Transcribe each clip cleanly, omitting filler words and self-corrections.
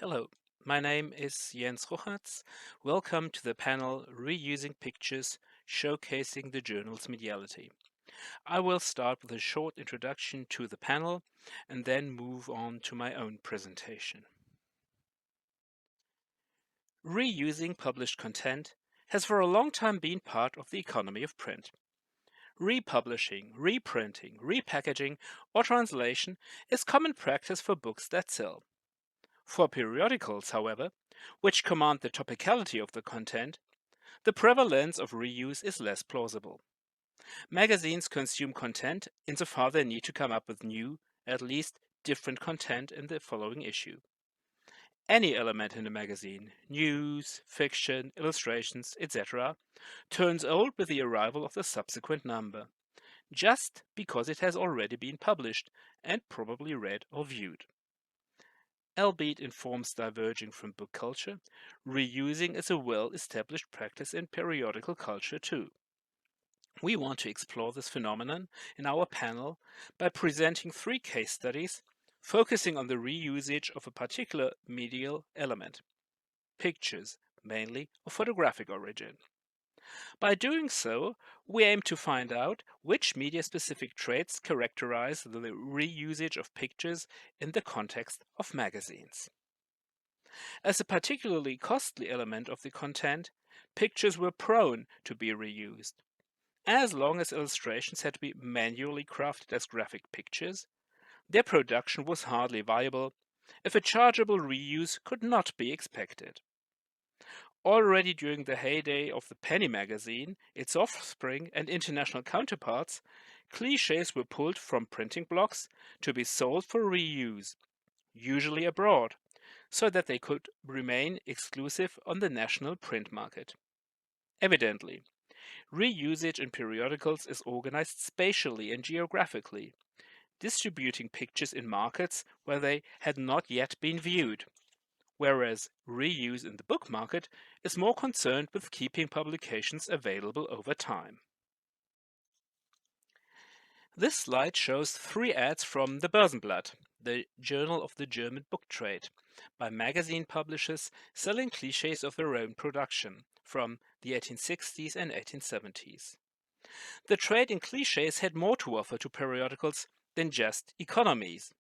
Hello, my name is Jens Ruchatz. Welcome to the panel Reusing Pictures, Showcasing the Journal's Mediality. I will start with a short introduction to the panel and then move on to my own presentation. Reusing published content has for a long time been part of the economy of print. Republishing, reprinting, repackaging, or translation is common practice for books that sell. For periodicals, however, which command the topicality of the content, the prevalence of reuse is less plausible. Magazines consume content insofar they need to come up with new, at least different content in the following issue. Any element in a magazine, news, fiction, illustrations, etc., turns old with the arrival of the subsequent number, just because it has already been published and probably read or viewed. Albeit in forms diverging from book culture, reusing is a well-established practice in periodical culture too. We want to explore this phenomenon in our panel by presenting 3 case studies focusing on the reusage of a particular medial element, pictures, mainly of photographic origin. By doing so, we aim to find out which media-specific traits characterize the reusage of pictures in the context of magazines. As a particularly costly element of the content, pictures were prone to be reused. As long as illustrations had to be manually crafted as graphic pictures, their production was hardly viable if a chargeable reuse could not be expected. Already during the heyday of the penny magazine, its offspring and international counterparts, clichés were pulled from printing blocks to be sold for reuse, usually abroad, so that they could remain exclusive on the national print market. Evidently, reusage in periodicals is organized spatially and geographically, distributing pictures in markets where they had not yet been viewed, whereas reuse in the book market is more concerned with keeping publications available over time. This slide shows 3 ads from the Börsenblatt, the journal of the German book trade, by magazine publishers selling clichés of their own production from the 1860s and 1870s. The trade in clichés had more to offer to periodicals than just economies.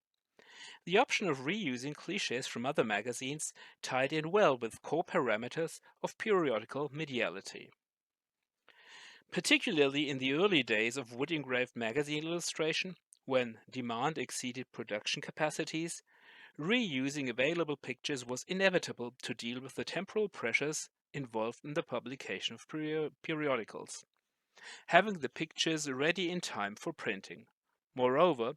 The option of reusing clichés from other magazines tied in well with core parameters of periodical mediality. Particularly in the early days of wood-engraved magazine illustration, when demand exceeded production capacities, reusing available pictures was inevitable to deal with the temporal pressures involved in the publication of periodicals, having the pictures ready in time for printing. Moreover,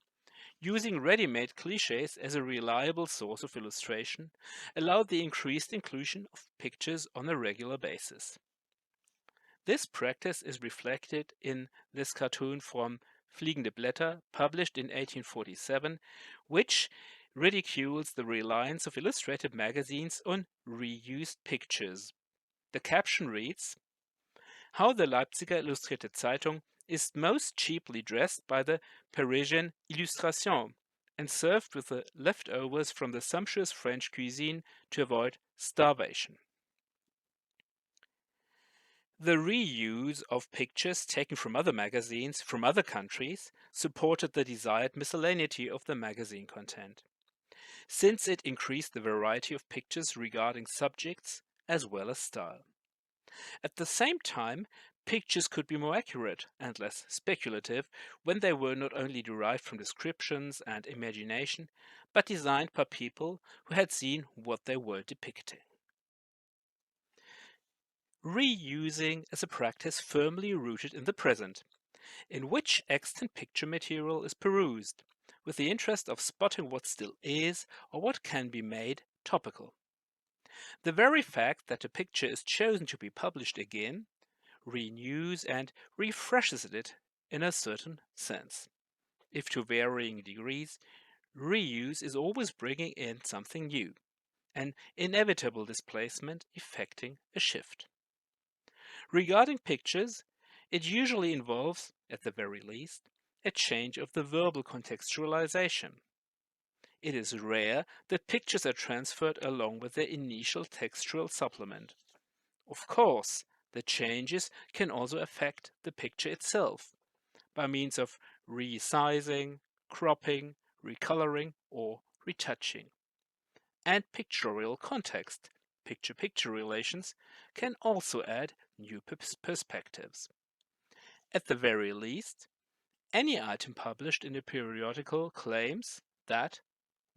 using ready-made clichés as a reliable source of illustration allowed the increased inclusion of pictures on a regular basis. This practice is reflected in this cartoon from Fliegende Blätter, published in 1847, which ridicules the reliance of illustrated magazines on reused pictures. The caption reads, "How the Leipziger Illustrierte Zeitung is most cheaply dressed by the Parisian Illustration and served with the leftovers from the sumptuous French cuisine to avoid starvation." The reuse of pictures taken from other magazines from other countries supported the desired miscellaneity of the magazine content, since it increased the variety of pictures regarding subjects as well as style. At the same time, pictures could be more accurate and less speculative when they were not only derived from descriptions and imagination, but designed by people who had seen what they were depicting. Reusing is a practice firmly rooted in the present, in which extant picture material is perused, with the interest of spotting what still is or what can be made topical. The very fact that a picture is chosen to be published again renews and refreshes it in a certain sense. If to varying degrees, reuse is always bringing in something new, an inevitable displacement effecting a shift. Regarding pictures, it usually involves, at the very least, a change of the verbal contextualization. It is rare that pictures are transferred along with their initial textual supplement. Of course, the changes can also affect the picture itself by means of resizing, cropping, recoloring, or retouching. And pictorial context, picture-picture relations, can also add new perspectives. At the very least, any item published in a periodical claims that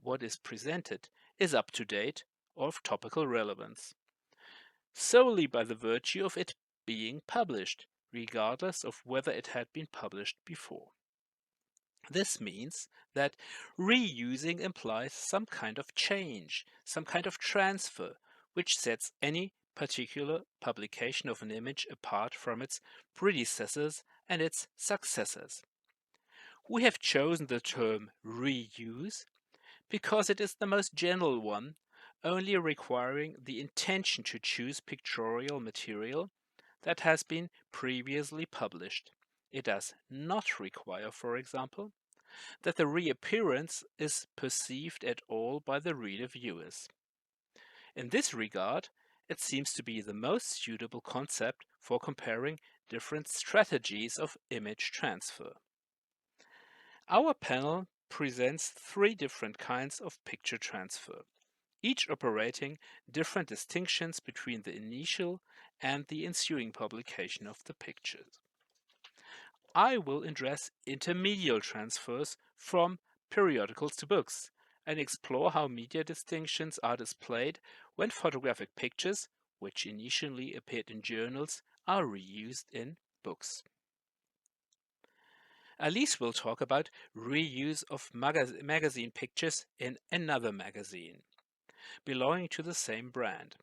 what is presented is up to date or of topical relevance, solely by the virtue of it being published, regardless of whether it had been published before. This means that reusing implies some kind of change, some kind of transfer, which sets any particular publication of an image apart from its predecessors and its successors. We have chosen the term reuse because it is the most general one, only requiring the intention to choose pictorial material that has been previously published. It does not require, for example, that the reappearance is perceived at all by the reader viewers. In this regard, it seems to be the most suitable concept for comparing different strategies of image transfer. Our panel presents three different kinds of picture transfer, each operating different distinctions between the initial and the ensuing publication of the pictures. I will address intermedial transfers from periodicals to books and explore how media distinctions are displayed when photographic pictures, which initially appeared in journals, are reused in books. Alice will talk about reuse of magazine pictures in another magazine, belonging to the same brand.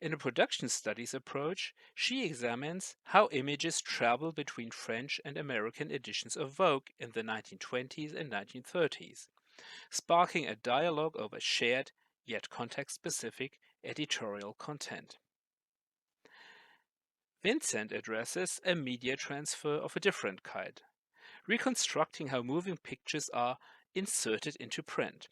In a production studies approach, she examines how images travel between French and American editions of Vogue in the 1920s and 1930s, sparking a dialogue over shared, yet context-specific editorial content. Vincent addresses a media transfer of a different kind, reconstructing how moving pictures are inserted into print.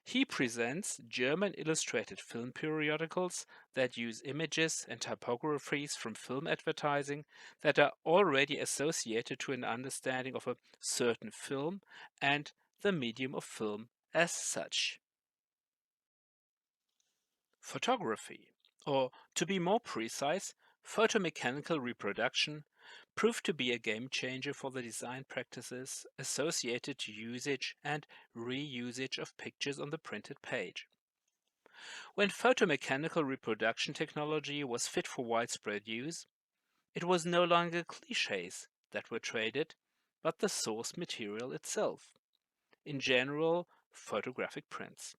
He presents German illustrated film periodicals that use images and typographies from film advertising that are already associated to an understanding of a certain film and the medium of film as such. Photography, or to be more precise, photomechanical reproduction, proved to be a game changer for the design practices associated to usage and reusage of pictures on the printed page. When photomechanical reproduction technology was fit for widespread use, it was no longer cliches that were traded, but the source material itself, in general, photographic prints.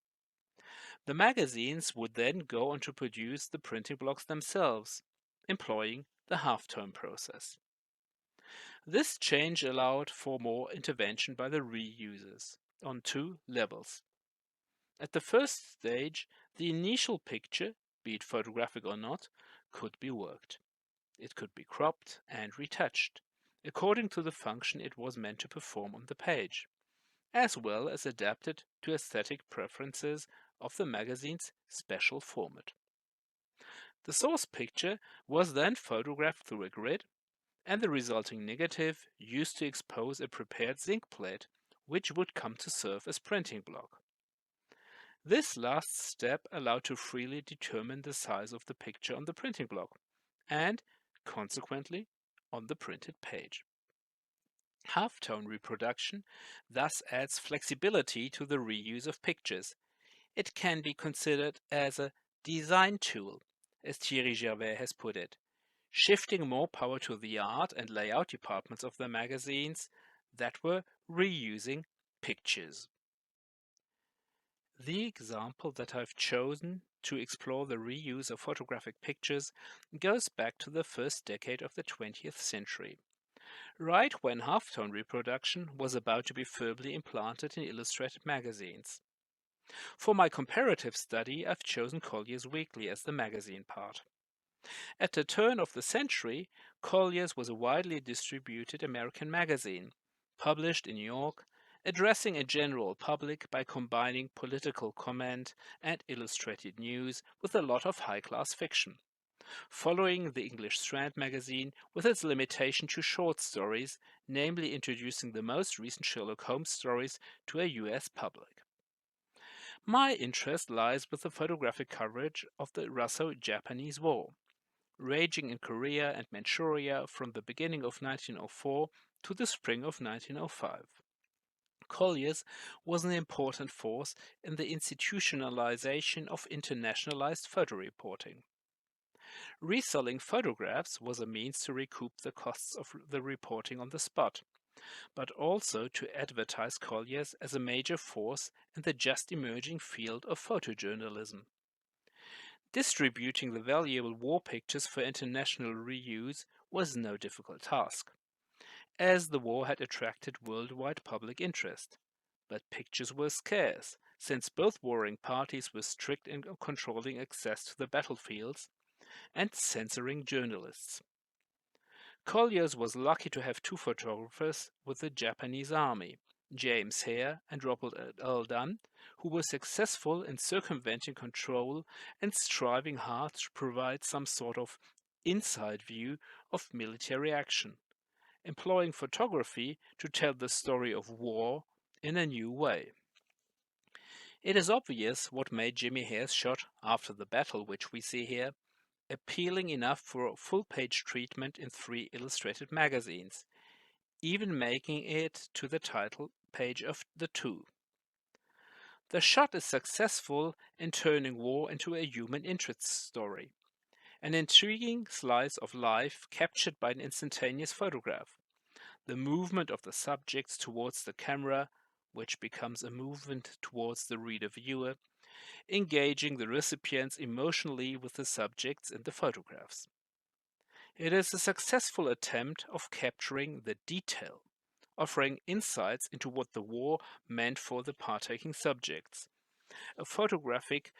The magazines would then go on to produce the printing blocks themselves, employing the halftone process. This change allowed for more intervention by the reusers on two levels. At the first stage, the initial picture, be it photographic or not, could be worked. It could be cropped and retouched, according to the function it was meant to perform on the page, as well as adapted to aesthetic preferences of the magazine's special format. The source picture was then photographed through a grid, and the resulting negative used to expose a prepared zinc plate, which would come to serve as printing block. This last step allowed to freely determine the size of the picture on the printing block, and, consequently, on the printed page. Halftone reproduction thus adds flexibility to the reuse of pictures. It can be considered as a design tool, as Thierry Gervais has put it, shifting more power to the art and layout departments of the magazines that were reusing pictures. The example that I've chosen to explore the reuse of photographic pictures goes back to the first decade of the 20th century, right when halftone reproduction was about to be firmly implanted in illustrated magazines. For my comparative study, I've chosen Collier's Weekly as the magazine part. At the turn of the century, Collier's was a widely distributed American magazine, published in New York addressing a general public by combining political comment and illustrated news with a lot of high-class fiction. Following the English Strand magazine with its limitation to short stories, namely introducing the most recent Sherlock Holmes stories to a US public. My interest lies with the photographic coverage of the Russo-Japanese War, raging in Korea and Manchuria from the beginning of 1904 to the spring of 1905. Colliers was an important force in the institutionalization of internationalized photo reporting. Reselling photographs was a means to recoup the costs of the reporting on the spot, but also to advertise Colliers as a major force in the just emerging field of photojournalism. Distributing the valuable war pictures for international reuse was no difficult task, as the war had attracted worldwide public interest. But pictures were scarce, since both warring parties were strict in controlling access to the battlefields and censoring journalists. Colliers was lucky to have two photographers with the Japanese army, James Hare and Robert L. Dunn, who were successful in circumventing control and striving hard to provide some sort of inside view of military action, employing photography to tell the story of war in a new way. It is obvious what made Jimmy Hare's shot after the battle, which we see here, appealing enough for a full-page treatment in 3 illustrated magazines, even making it to the title page of the 2. The shot is successful in turning war into a human interest story, an intriguing slice of life captured by an instantaneous photograph, the movement of the subjects towards the camera, which becomes a movement towards the reader-viewer, engaging the recipients emotionally with the subjects in the photographs. It is a successful attempt of capturing the detail, offering insights into what the war meant for the partaking subjects, a photographic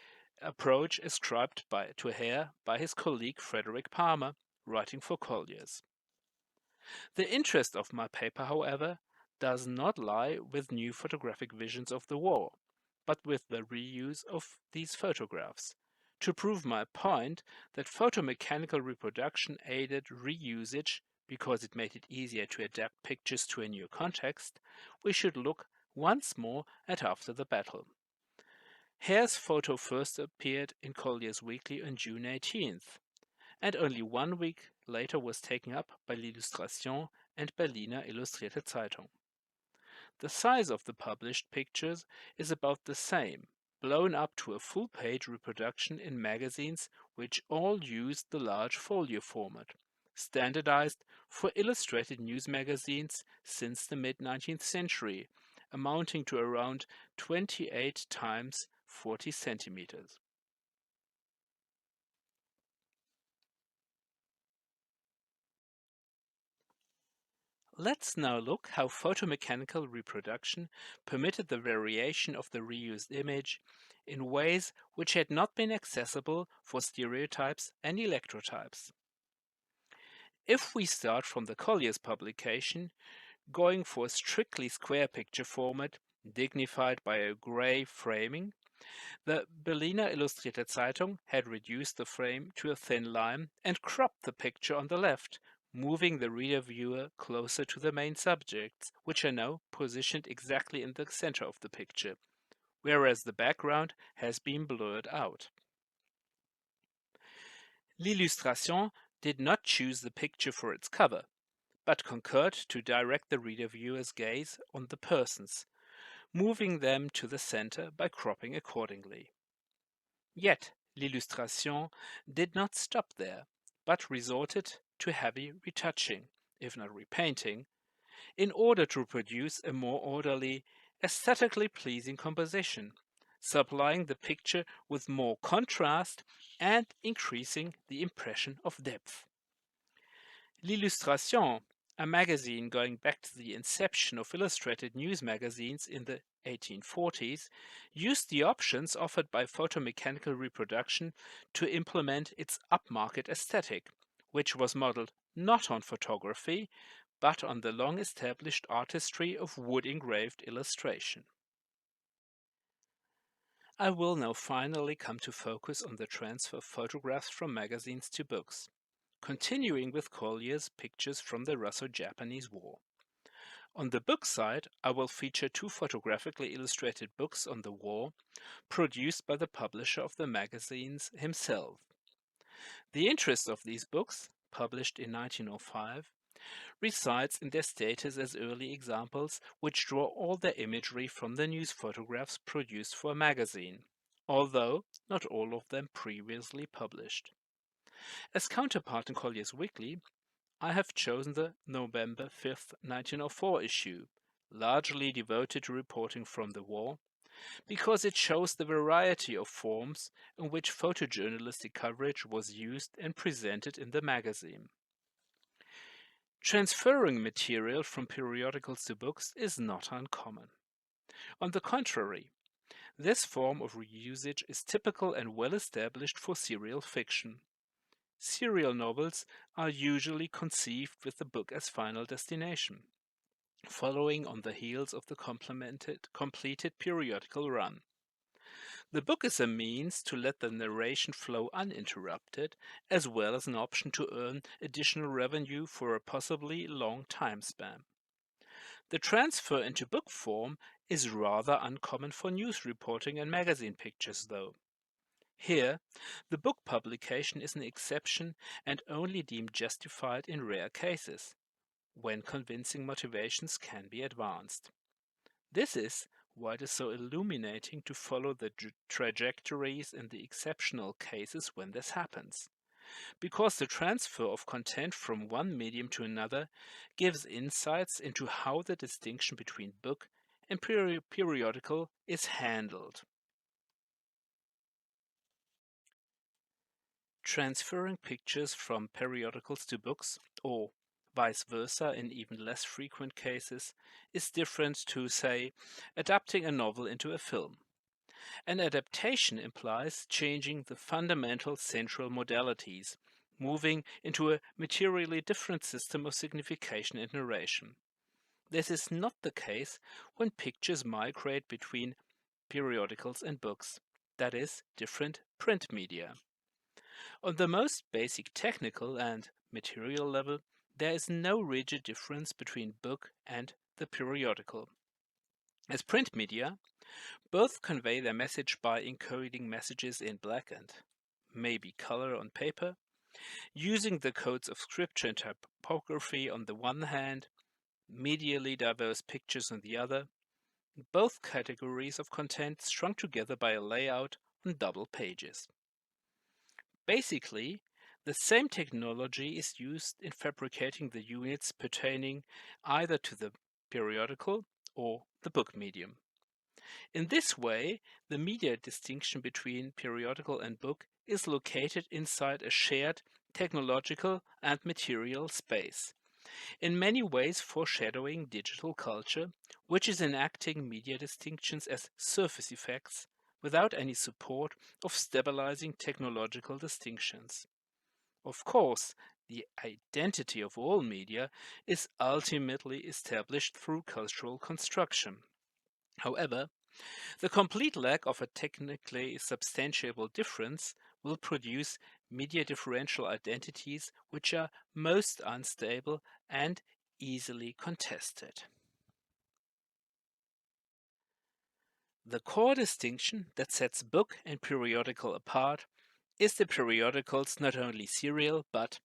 approach ascribed to Hare by his colleague Frederick Palmer, writing for Colliers. The interest of my paper, however, does not lie with new photographic visions of the war, but with the reuse of these photographs. To prove my point that photomechanical reproduction aided reusage because it made it easier to adapt pictures to a new context, we should look once more at After the Battle. Hare's photo first appeared in Collier's Weekly on June 18th, and only 1 week later was taken up by L'Illustration and Berliner Illustrierte Zeitung. The size of the published pictures is about the same, blown up to a full-page reproduction in magazines which all used the large folio format, standardized for illustrated news magazines since the mid-19th century, amounting to around 28 times 40 centimeters. Let's now look how photomechanical reproduction permitted the variation of the reused image in ways which had not been accessible for stereotypes and electrotypes. If we start from the Collier's publication, going for a strictly square picture format, dignified by a gray framing, the Berliner Illustrierte Zeitung had reduced the frame to a thin line and cropped the picture on the left, moving the reader-viewer closer to the main subjects, which are now positioned exactly in the center of the picture, whereas the background has been blurred out. L'Illustration did not choose the picture for its cover, but concurred to direct the reader-viewer's gaze on the persons, moving them to the center by cropping accordingly. Yet, L'Illustration did not stop there, but resorted to heavy retouching, if not repainting, in order to produce a more orderly, aesthetically pleasing composition, supplying the picture with more contrast and increasing the impression of depth. L'Illustration, a magazine going back to the inception of illustrated news magazines in the 1840s, used the options offered by photomechanical reproduction to implement its upmarket aesthetic, which was modeled not on photography, but on the long-established artistry of wood-engraved illustration. I will now finally come to focus on the transfer of photographs from magazines to books, continuing with Collier's pictures from the Russo-Japanese War. On the book side, I will feature two photographically illustrated books on the war, produced by the publisher of the magazines himself. The interest of these books, published in 1905, resides in their status as early examples which draw all their imagery from the news photographs produced for a magazine, although not all of them previously published. As counterpart in Collier's Weekly, I have chosen the November 5, 1904 issue, largely devoted to reporting from the war, because it shows the variety of forms in which photojournalistic coverage was used and presented in the magazine. Transferring material from periodicals to books is not uncommon. On the contrary, this form of reusage is typical and well established for serial fiction. Serial novels are usually conceived with the book as final destination, following on the heels of the completed periodical run. The book is a means to let the narration flow uninterrupted, as well as an option to earn additional revenue for a possibly long time span. The transfer into book form is rather uncommon for news reporting and magazine pictures, though. Here, the book publication is an exception and only deemed justified in rare cases, when convincing motivations can be advanced. This is why it is so illuminating to follow the trajectories in the exceptional cases when this happens, because the transfer of content from one medium to another gives insights into how the distinction between book and periodical is handled. Transferring pictures from periodicals to books, or vice versa in even less frequent cases, is different to, say, adapting a novel into a film. An adaptation implies changing the fundamental central modalities, moving into a materially different system of signification and narration. This is not the case when pictures migrate between periodicals and books, that is, different print media. On the most basic technical and material level, there is no rigid difference between book and the periodical. As print media, both convey their message by encoding messages in black and maybe color on paper, using the codes of scripture and typography on the one hand, medially diverse pictures on the other, both categories of content strung together by a layout on double pages. Basically, the same technology is used in fabricating the units pertaining either to the periodical or the book medium. In this way, the media distinction between periodical and book is located inside a shared technological and material space, in many ways foreshadowing digital culture, which is enacting media distinctions as surface effects without any support of stabilizing technological distinctions. Of course, the identity of all media is ultimately established through cultural construction. However, the complete lack of a technically substantiable difference will produce media differential identities which are most unstable and easily contested. The core distinction that sets book and periodical apart is the periodical's not only serial but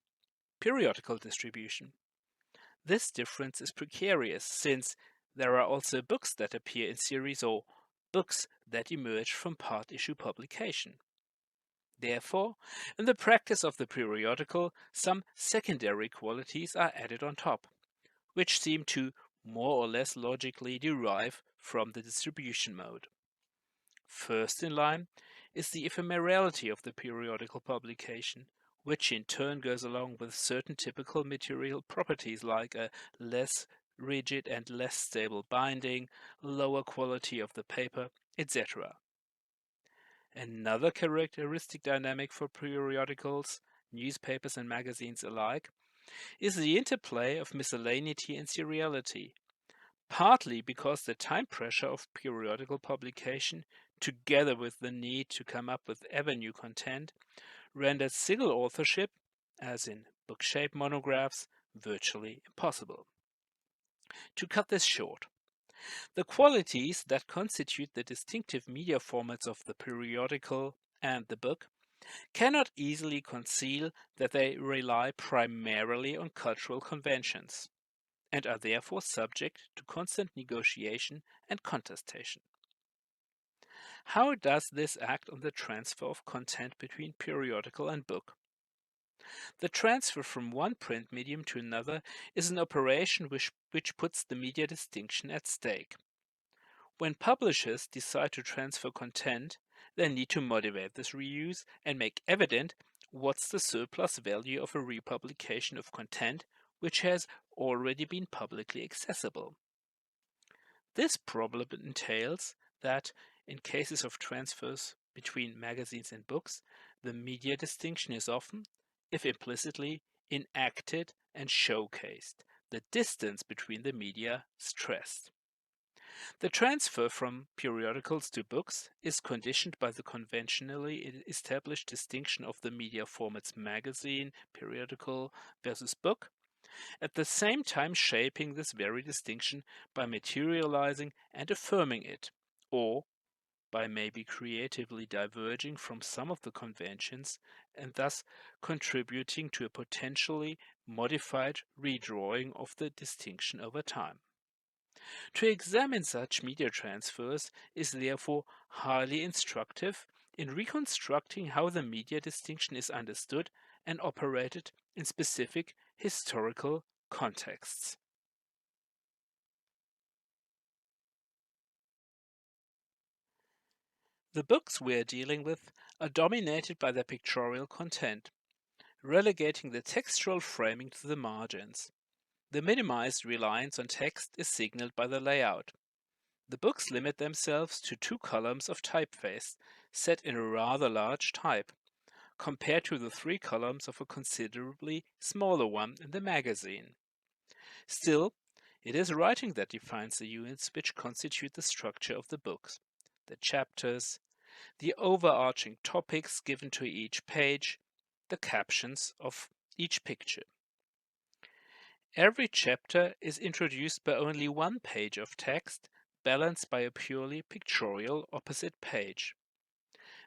periodical distribution. This difference is precarious since there are also books that appear in series or books that emerge from part-issue publication. Therefore, in the practice of the periodical, some secondary qualities are added on top, which seem to more or less logically derive from the distribution mode. First in line is the ephemerality of the periodical publication, which in turn goes along with certain typical material properties like a less rigid and less stable binding, lower quality of the paper, etc. Another characteristic dynamic for periodicals, newspapers and magazines alike, is the interplay of miscellaneity and seriality, partly because the time pressure of periodical publication, together with the need to come up with ever new content, rendered single authorship, as in book-shaped monographs, virtually impossible. To cut this short, the qualities that constitute the distinctive media formats of the periodical and the book cannot easily conceal that they rely primarily on cultural conventions, and are therefore subject to constant negotiation and contestation. How does this act on the transfer of content between periodical and book? The transfer from one print medium to another is an operation which puts the media distinction at stake. When publishers decide to transfer content, they need to motivate this reuse and make evident what's the surplus value of a republication of content which has already been publicly accessible. This problem entails that, in cases of transfers between magazines and books, the media distinction is often, if implicitly, enacted and showcased, the distance between the media stressed. The transfer from periodicals to books is conditioned by the conventionally established distinction of the media formats magazine, periodical versus book, at the same time shaping this very distinction by materializing and affirming it, or by maybe creatively diverging from some of the conventions and thus contributing to a potentially modified redrawing of the distinction over time. To examine such media transfers is therefore highly instructive in reconstructing how the media distinction is understood and operated in specific historical contexts. The books we are dealing with are dominated by their pictorial content, relegating the textual framing to the margins. The minimized reliance on text is signaled by the layout. The books limit themselves to 2 columns of typeface, set in a rather large type, compared to the 3 columns of a considerably smaller one in the magazine. Still, it is writing that defines the units which constitute the structure of the books, the chapters, the overarching topics given to each page, the captions of each picture. Every chapter is introduced by only one page of text, balanced by a purely pictorial opposite page.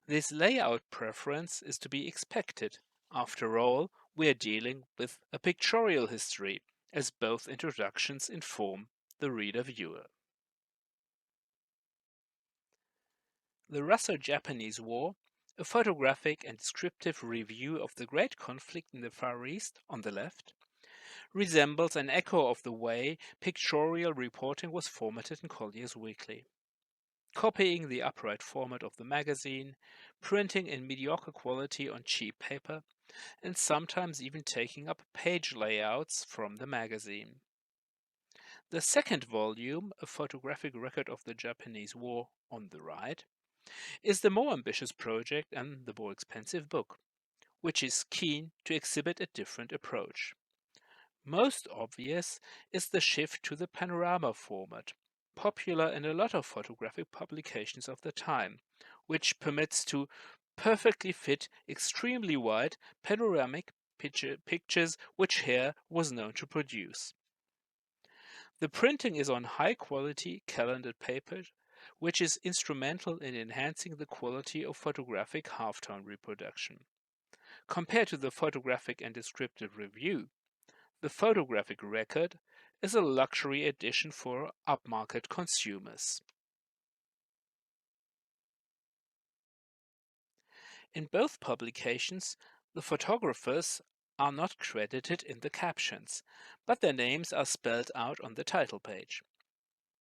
This layout preference is to be expected. After all, we are dealing with a pictorial history, as both introductions inform the reader-viewer. The Russo-Japanese War, a photographic and descriptive review of the great conflict in the Far East on the left, resembles an echo of the way pictorial reporting was formatted in Collier's Weekly. Copying the upright format of the magazine, printing in mediocre quality on cheap paper, and sometimes even taking up page layouts from the magazine. The second volume, a photographic record of the Japanese War on the right, is the more ambitious project and the more expensive book, which is keen to exhibit a different approach. Most obvious is the shift to the panorama format, popular in a lot of photographic publications of the time, which permits to perfectly fit extremely wide panoramic pictures which Hare was known to produce. The printing is on high-quality calendared paper, which is instrumental in enhancing the quality of photographic halftone reproduction. Compared to the photographic and descriptive review, the photographic record is a luxury edition for upmarket consumers. In both publications, the photographers are not credited in the captions, but their names are spelled out on the title page.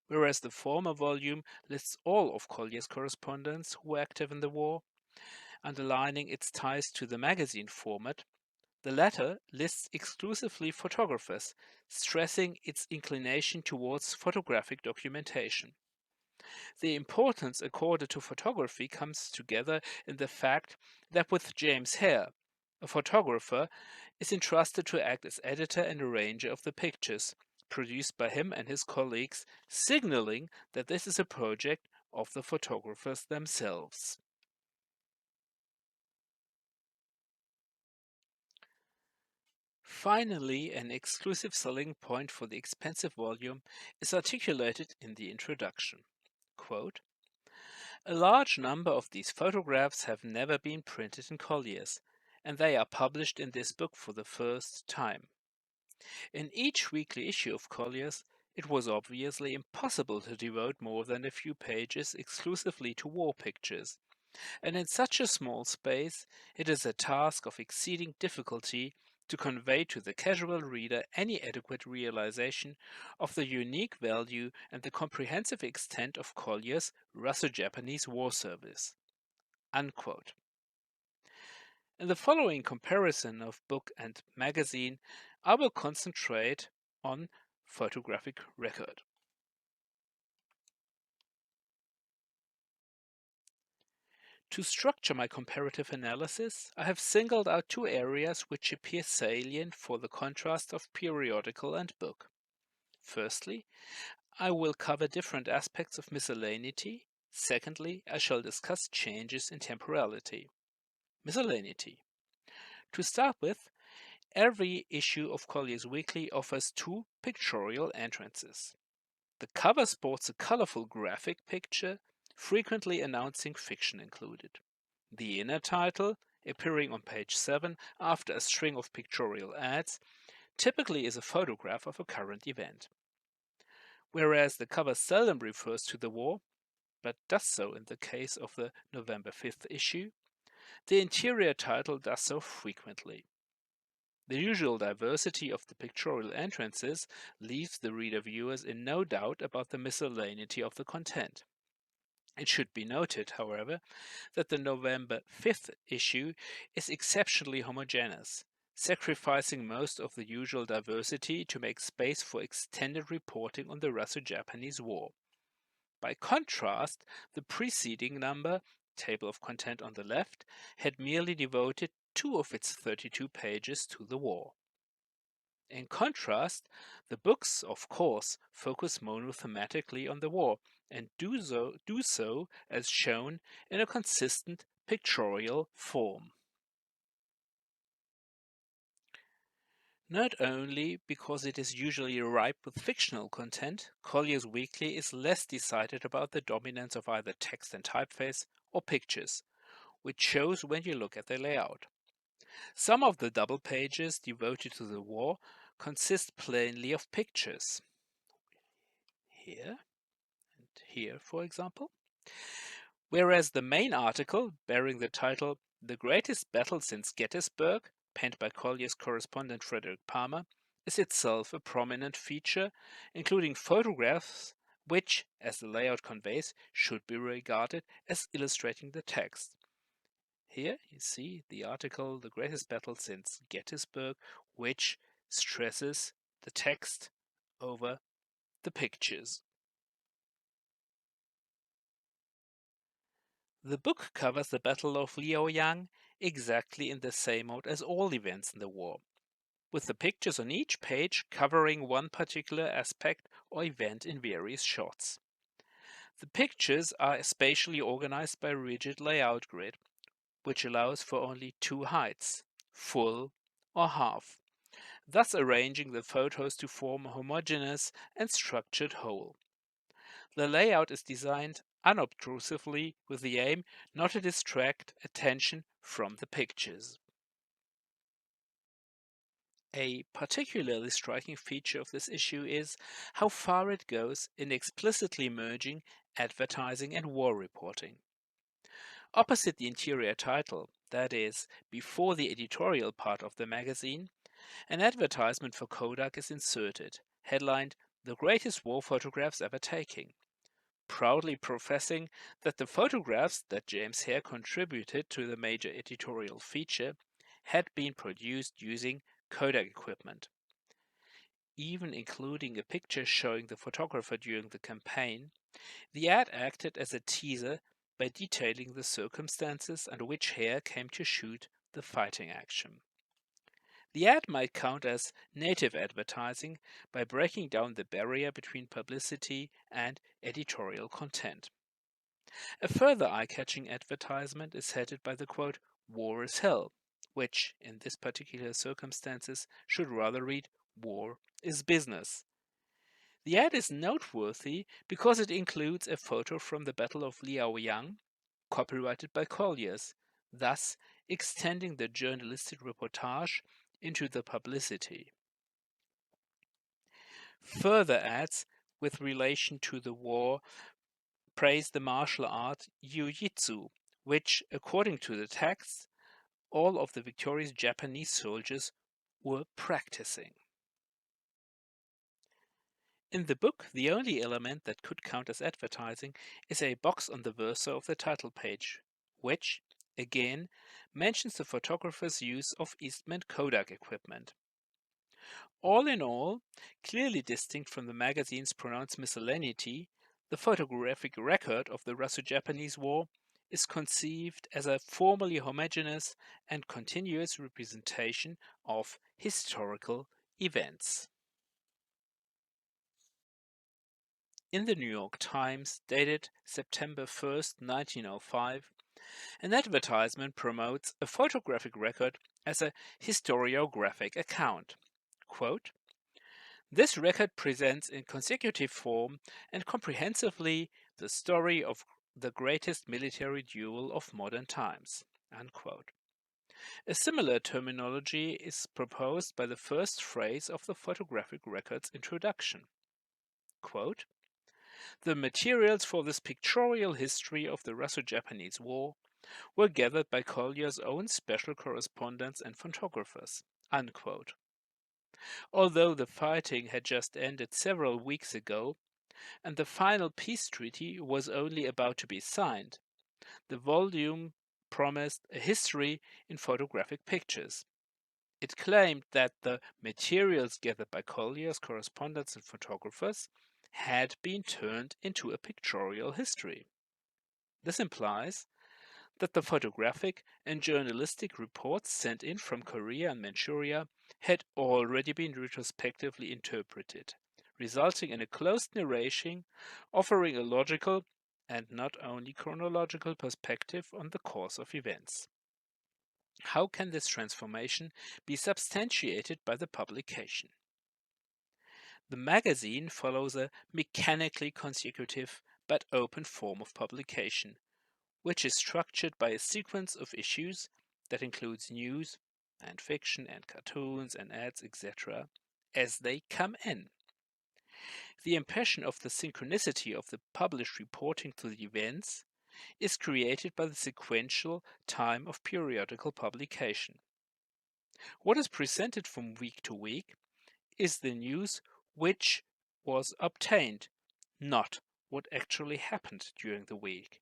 Whereas the former volume lists all of Collier's correspondents who were active in the war, underlining its ties to the magazine format, the latter lists exclusively photographers, stressing its inclination towards photographic documentation. The importance accorded to photography comes together in the fact that with James Hare, A photographer is entrusted to act as editor and arranger of the pictures produced by him and his colleagues, signaling that this is a project of the photographers themselves. Finally, an exclusive selling point for the expensive volume is articulated in the introduction. Quote, "A large number of these photographs have never been printed in Collier's, and they are published in this book for the first time. In each weekly issue of Collier's, it was obviously impossible to devote more than a few pages exclusively to war pictures, and in such a small space it is a task of exceeding difficulty to convey to the casual reader any adequate realization of the unique value and the comprehensive extent of Collier's Russo-Japanese War service." Unquote. In the following comparison of book and magazine, I will concentrate on photographic record. To structure my comparative analysis, I have singled out two areas which appear salient for the contrast of periodical and book. Firstly, I will cover different aspects of miscellaneity. Secondly, I shall discuss changes in temporality. Miscellaneity. To start with, every issue of Collier's Weekly offers two pictorial entrances. The cover sports a colorful graphic picture, frequently announcing fiction included. The inner title, appearing on page 7 after a string of pictorial ads, typically is a photograph of a current event. Whereas the cover seldom refers to the war, but does so in the case of the November 5th issue, the interior title does so frequently. The usual diversity of the pictorial entrances leaves the reader-viewers in no doubt about the miscellaneity of the content. It should be noted, however, that the November 5th issue is exceptionally homogeneous, sacrificing most of the usual diversity to make space for extended reporting on the Russo-Japanese War. By contrast, the preceding number, table of content on the left, had merely devoted 2 of its 32 pages to the war. In contrast, the books, of course, focus monothematically on the war and do so as shown in a consistent pictorial form. Not only because it is usually ripe with fictional content, Collier's Weekly is less decided about the dominance of either text and typeface or pictures, which shows when you look at the layout. Some of the double pages devoted to the war consist plainly of pictures. Here and here, for example. Whereas the main article, bearing the title "The Greatest Battle Since Gettysburg," penned by Collier's correspondent Frederick Palmer, is itself a prominent feature, including photographs which, as the layout conveys, should be regarded as illustrating the text. Here you see the article "The Greatest Battle Since Gettysburg," which stresses the text over the pictures. The book covers the Battle of Liaoyang exactly in the same mode as all events in the war, with the pictures on each page covering one particular aspect or event in various shots. The pictures are spatially organized by a rigid layout grid, which allows for only two heights, full or half, thus arranging the photos to form a homogeneous and structured whole. The layout is designed unobtrusively with the aim not to distract attention from the pictures. A particularly striking feature of this issue is how far it goes in explicitly merging advertising and war reporting. Opposite the interior title, that is, before the editorial part of the magazine, an advertisement for Kodak is inserted, headlined "The Greatest War Photographs Ever Taken," proudly professing that the photographs that James Hare contributed to the major editorial feature had been produced using Kodak equipment. Even including a picture showing the photographer during the campaign, the ad acted as a teaser by detailing the circumstances under which Hare came to shoot the fighting action. The ad might count as native advertising by breaking down the barrier between publicity and editorial content. A further eye-catching advertisement is headed by the quote, "War is hell," which, in this particular circumstances, should rather read, "War is business." The ad is noteworthy because it includes a photo from the Battle of Liaoyang, copyrighted by Colliers, thus extending the journalistic reportage into the publicity. Further ads with relation to the war praise the martial art jiu-jitsu, which, according to the text, all of the victorious Japanese soldiers were practicing. In the book, the only element that could count as advertising is a box on the verso of the title page, which, again, mentions the photographer's use of Eastman Kodak equipment. All in all, clearly distinct from the magazine's pronounced miscellaneity, the photographic record of the Russo-Japanese War is conceived as a formally homogeneous and continuous representation of historical events. In the New York Times, dated September 1st, 1905, an advertisement promotes a photographic record as a historiographic account. Quote, "This record presents in consecutive form and comprehensively the story of the greatest military duel of modern times." Unquote. A similar terminology is proposed by the first phrase of the photographic record's introduction. Quote, "The materials for this pictorial history of the Russo-Japanese War were gathered by Collier's own special correspondents and photographers." Unquote. Although the fighting had just ended several weeks ago, and the final peace treaty was only about to be signed, the volume promised a history in photographic pictures. It claimed that the materials gathered by Collier's correspondents and photographers had been turned into a pictorial history. This implies that the photographic and journalistic reports sent in from Korea and Manchuria had already been retrospectively interpreted, resulting in a closed narration offering a logical and not only chronological perspective on the course of events. How can this transformation be substantiated by the publication? The magazine follows a mechanically consecutive but open form of publication, which is structured by a sequence of issues that includes news and fiction and cartoons and ads, etc., as they come in. The impression of the synchronicity of the published reporting to the events is created by the sequential time of periodical publication. What is presented from week to week is the news which was obtained, not what actually happened during the week,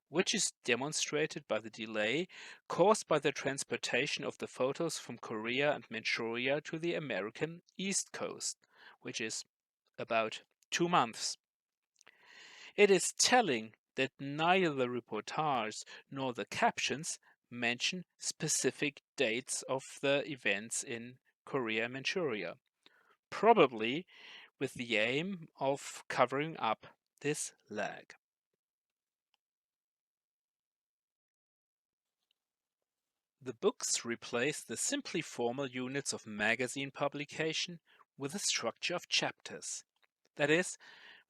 which is demonstrated by the delay caused by the transportation of the photos from Korea and Manchuria to the American East Coast, which is about 2 months. It is telling that neither the reportage nor the captions mention specific dates of the events in Korea and Manchuria, probably with the aim of covering up this lag. The books replace the simply formal units of magazine publication with a structure of chapters, that is,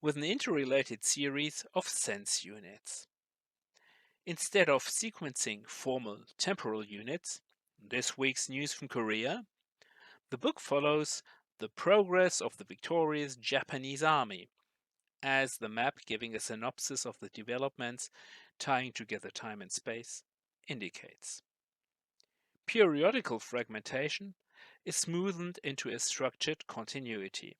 with an interrelated series of sense units. Instead of sequencing formal temporal units, this week's news from Korea, the book follows the progress of the victorious Japanese army, as the map giving a synopsis of the developments tying together time and space indicates. Periodical fragmentation is smoothened into a structured continuity.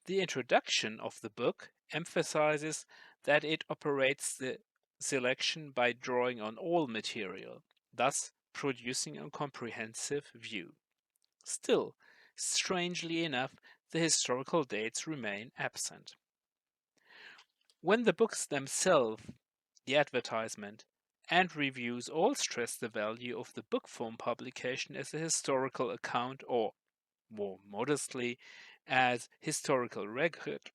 The introduction of the book emphasizes that it operates the selection by drawing on all material, thus producing a comprehensive view. Still, strangely enough, the historical dates remain absent. When the books themselves, the advertisement, and reviews all stress the value of the book form publication as a historical account, or more modestly, as historical record.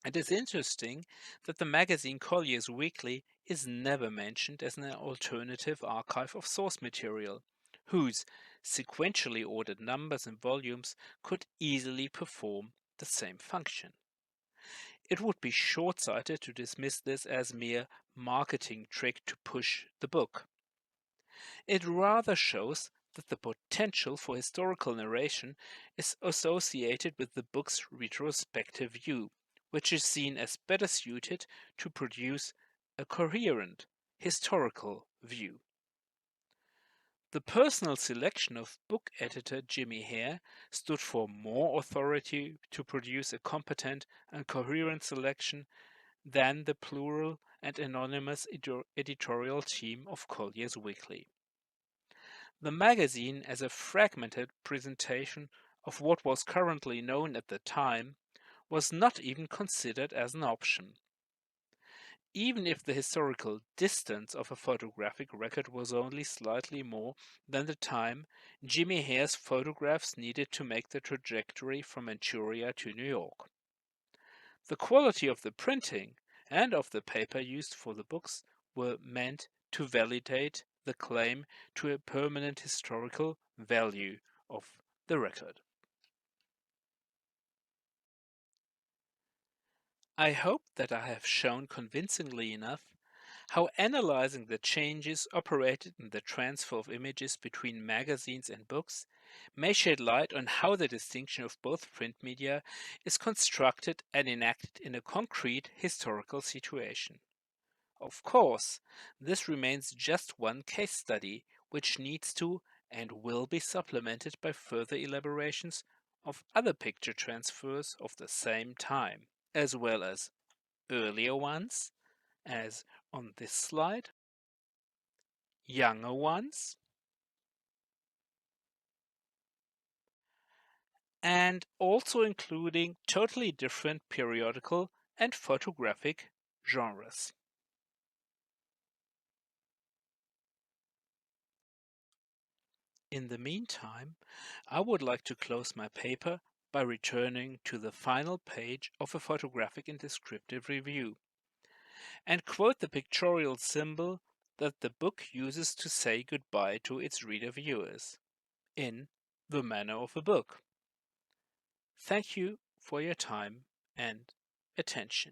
It is interesting that the magazine Collier's Weekly is never mentioned as an alternative archive of source material, whose sequentially ordered numbers and volumes could easily perform the same function. It would be short-sighted to dismiss this as mere marketing trick to push the book. It rather shows that the potential for historical narration is associated with the book's retrospective view, which is seen as better suited to produce a coherent historical view. The personal selection of book editor Jimmy Hare stood for more authority to produce a competent and coherent selection than the plural and anonymous editorial team of Collier's Weekly. The magazine, as a fragmented presentation of what was currently known at the time, was not even considered as an option. Even if the historical distance of a photographic record was only slightly more than the time Jimmy Hare's photographs needed to make the trajectory from Manchuria to New York. The quality of the printing and of the paper used for the books were meant to validate the claim to a permanent historical value of the record. I hope that I have shown convincingly enough how analyzing the changes operated in the transfer of images between magazines and books may shed light on how the distinction of both print media is constructed and enacted in a concrete historical situation. Of course, this remains just one case study, which needs to and will be supplemented by further elaborations of other picture transfers of the same time, as well as earlier ones, as on this slide, younger ones, and also including totally different periodical and photographic genres. In the meantime, I would like to close my paper by returning to the final page of a photographic and descriptive review, and quote the pictorial symbol that the book uses to say goodbye to its reader viewers, in the manner of a book. Thank you for your time and attention.